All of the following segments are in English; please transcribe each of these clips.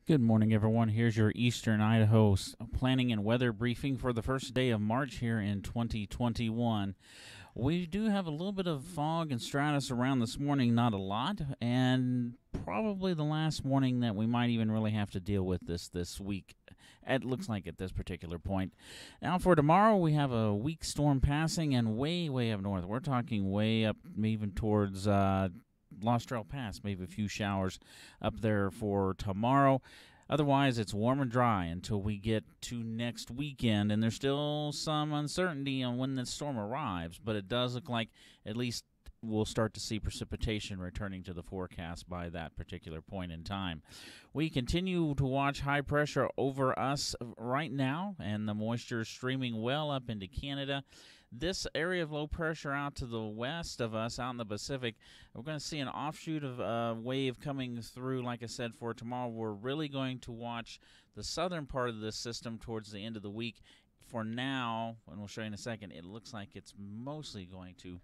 Good morning, everyone. Here's your Eastern Idaho planning and weather briefing for the first day of March here in 2021. We do have a little bit of fog and stratus around this morning, not a lot, and probably the last morning that we might even really have to deal with this week. It looks like at this particular point. Now for tomorrow, we have a weak storm passing and way up north. We're talking way up, even towards Lost Trail Pass, maybe a few showers up there for tomorrow. Otherwise, it's warm and dry until we get to next weekend, and there's still some uncertainty on when the storm arrives, but it does look like at least we'll start to see precipitation returning to the forecast by that particular point in time. We continue to watch high pressure over us right now, and the moisture is streaming well up into Canada. This area of low pressure out to the west of us, out in the Pacific, we're going to see an offshoot of a wave coming through. Like I said, for tomorrow, we're really going to watch the southern part of this system towards the end of the week. For now, and we'll show you in a second, it looks like it's mostly going to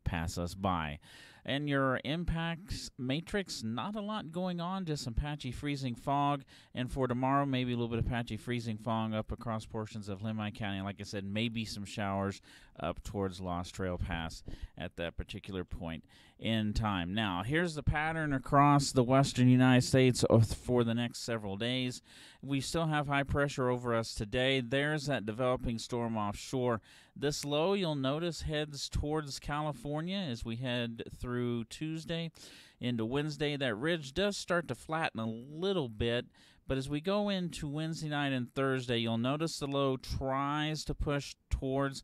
pass us by. And your impacts matrix, not a lot going on, just some patchy freezing fog. And for tomorrow, maybe a little bit of patchy freezing fog up across portions of Lemhi County. Like I said, maybe some showers up towards Lost Trail Pass at that particular point in time. Now, here's the pattern across the western United States for the next several days. We still have high pressure over us today. There's that developing storm offshore. This low, you'll notice, heads towards California as we head through Tuesday into Wednesday. That ridge does start to flatten a little bit, but as we go into Wednesday night and Thursday, you'll notice the low tries to push towards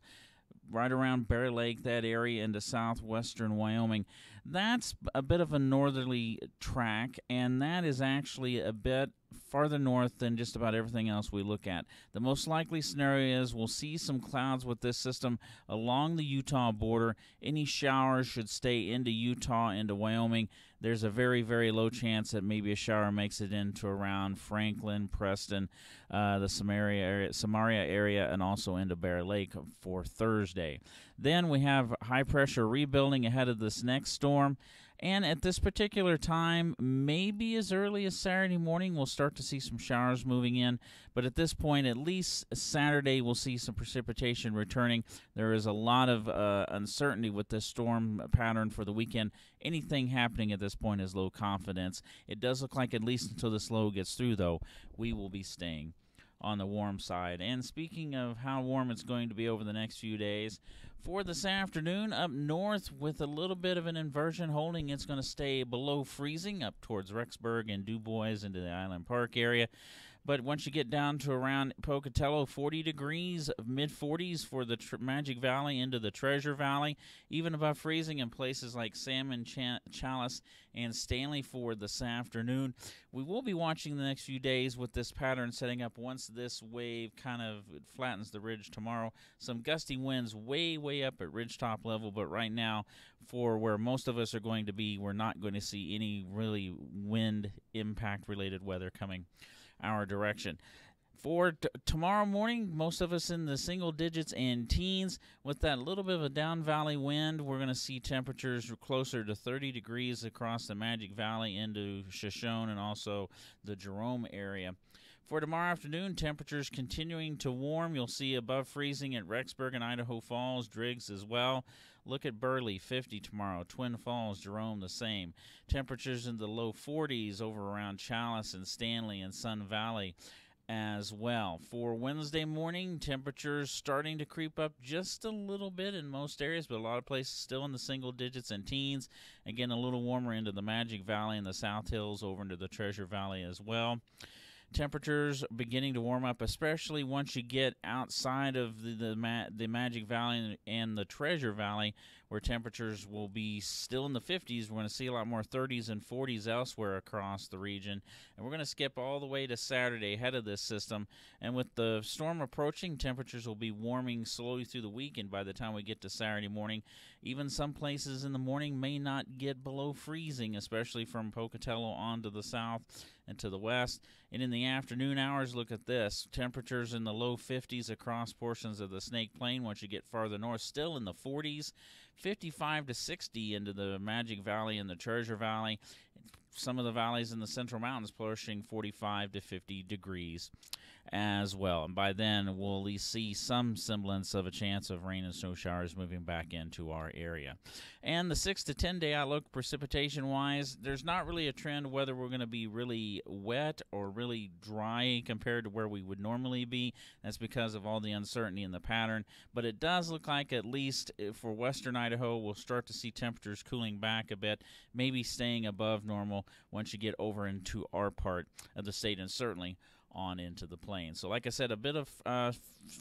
right around Bear Lake, that area into southwestern Wyoming. That's a bit of a northerly track, and that is actually a bit farther north than just about everything else we look at. The most likely scenario is we'll see some clouds with this system along the Utah border. Any showers should stay into Utah, into Wyoming. There's a very low chance that maybe a shower makes it into around Franklin, Preston, the Samaria area, and also into Bear Lake for Thursday. Then we have high pressure rebuilding ahead of this next storm. And at this particular time, maybe as early as Saturday morning, we'll start to see some showers moving in. But at this point, at least Saturday, we'll see some precipitation returning. There is a lot of uncertainty with this storm pattern for the weekend. Anything happening at this point is low confidence. It does look like at least until this low gets through, though, we will be staying on the warm side. And speaking of how warm it's going to be over the next few days, for this afternoon, up north with a little bit of an inversion holding, it's going to stay below freezing up towards Rexburg and Dubois into the Island Park area. But once you get down to around Pocatello, 40 degrees, mid-40s for the Magic Valley into the Treasure Valley, even above freezing in places like Salmon, Chalice, and Stanley for this afternoon. We will be watching the next few days with this pattern setting up once this wave kind of flattens the ridge tomorrow. Some gusty winds way up at ridgetop level, but right now, for where most of us are going to be, we're not going to see any really wind impact-related weather coming our direction. For tomorrow morning, most of us in the single digits and teens. With that little bit of a down valley wind, we're going to see temperatures closer to 30 degrees across the Magic Valley into Shoshone and also the Jerome area. For tomorrow afternoon, temperatures continuing to warm. You'll see above freezing at Rexburg and Idaho Falls, Driggs as well. Look at Burley, 50 tomorrow. Twin Falls, Jerome, the same. Temperatures in the low 40s over around Chalice and Stanley and Sun Valley as well. For Wednesday morning, temperatures starting to creep up just a little bit in most areas, but a lot of places still in the single digits and teens. Again, a little warmer into the Magic Valley and the South Hills over into the Treasure Valley as well. Temperatures beginning to warm up, especially once you get outside of the Magic Valley and the Treasure Valley, where temperatures will be still in the 50s. We're going to see a lot more 30s and 40s elsewhere across the region. And we're going to skip all the way to Saturday ahead of this system. And with the storm approaching, temperatures will be warming slowly through the week. And by the time we get to Saturday morning, even some places in the morning may not get below freezing, especially from Pocatello on to the south and to the west. And in the afternoon hours, look at this. Temperatures in the low 50s across portions of the Snake Plain. Once you get farther north, still in the 40s. 55 to 60 into the Magic Valley and the Treasure Valley. some of the valleys in the Central Mountains pushing 45 to 50 degrees as well. And by then, we'll at least see some semblance of a chance of rain and snow showers moving back into our area. And the 6 to 10 day outlook, precipitation-wise, there's not really a trend whether we're going to be really wet or really dry compared to where we would normally be. That's because of all the uncertainty in the pattern. But it does look like, at least for western Idaho, we'll start to see temperatures cooling back a bit, maybe staying above normal once you get over into our part of the state, and certainly on into the plains. So like I said, a bit of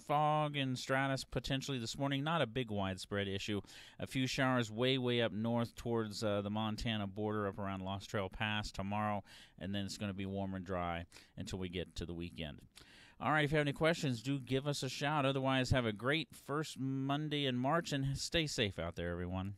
fog and stratus potentially this morning, not a big widespread issue. A few showers way up north towards the Montana border up around Lost Trail Pass tomorrow, and then it's going to be warm and dry until we get to the weekend. All right, if you have any questions, do give us a shout. Otherwise, have a great first Monday in March, and stay safe out there, everyone.